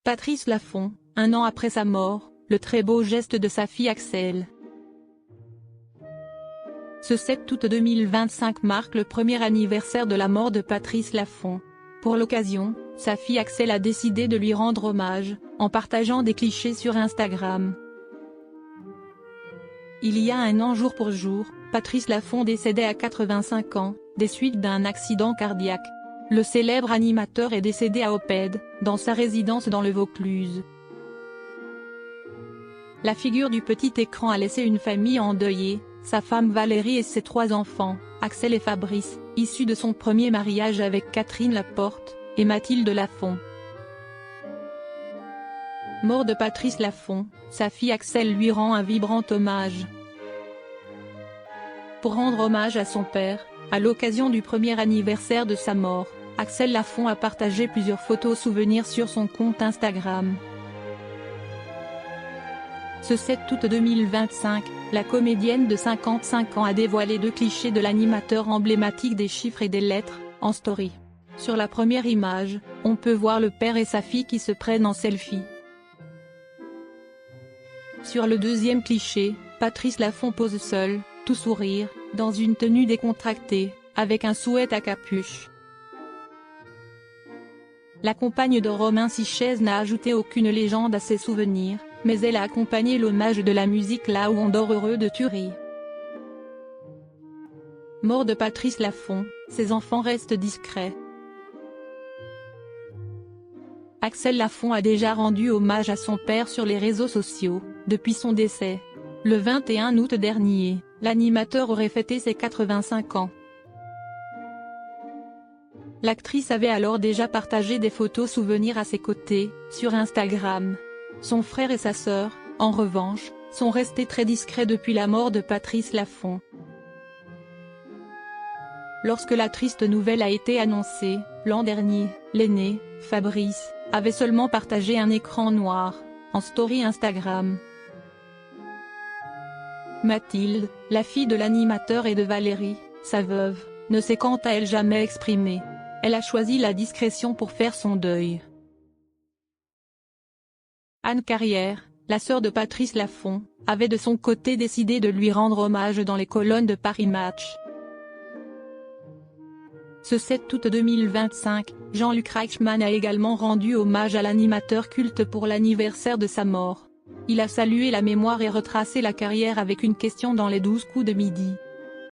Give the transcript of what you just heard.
Patrice Laffont, un an après sa mort, le très beau geste de sa fille Axelle. Ce 7 août 2025 marque le premier anniversaire de la mort de Patrice Laffont. Pour l'occasion, sa fille Axelle a décidé de lui rendre hommage, en partageant des clichés sur Instagram. Il y a un an jour pour jour, Patrice Laffont décédait à 85 ans, des suites d'un accident cardiaque. Le célèbre animateur est décédé à Oppède, dans sa résidence dans le Vaucluse. La figure du petit écran a laissé une famille endeuillée, sa femme Valérie et ses 3 enfants, Axelle et Fabrice, issus de son premier mariage avec Catherine Laporte, et Mathilde Laffont. Mort de Patrice Laffont, sa fille Axelle lui rend un vibrant hommage. Pour rendre hommage à son père, à l'occasion du premier anniversaire de sa mort, Axelle Laffont a partagé plusieurs photos souvenirs sur son compte Instagram. Ce 7 août 2025, la comédienne de 55 ans a dévoilé 2 clichés de l'animateur emblématique des chiffres et des lettres, en story. Sur la première image, on peut voir le père et sa fille qui se prennent en selfie. Sur le deuxième cliché, Patrice Laffont pose seul, tout sourire, dans une tenue décontractée, avec un sweat à capuche. La compagne de Romain Sichez n'a ajouté aucune légende à ses souvenirs, mais elle a accompagné l'hommage de la musique Là où on dort heureux de Thury. Mort de Patrice Laffont, ses enfants restent discrets. Axelle Laffont a déjà rendu hommage à son père sur les réseaux sociaux, depuis son décès. Le 21 août dernier, l'animateur aurait fêté ses 85 ans. L'actrice avait alors déjà partagé des photos souvenirs à ses côtés, sur Instagram. Son frère et sa sœur, en revanche, sont restés très discrets depuis la mort de Patrice Laffont. Lorsque la triste nouvelle a été annoncée, l'an dernier, l'aîné, Fabrice, avait seulement partagé un écran noir, en story Instagram. Mathilde, la fille de l'animateur et de Valérie, sa veuve, ne s'est quant à elle jamais exprimée. Elle a choisi la discrétion pour faire son deuil. Anne Carrière, la sœur de Patrice Laffont, avait de son côté décidé de lui rendre hommage dans les colonnes de Paris Match. Ce 7 août 2025, Jean-Luc Reichmann a également rendu hommage à l'animateur culte pour l'anniversaire de sa mort. Il a salué la mémoire et retracé la carrière avec une question dans les 12 coups de midi.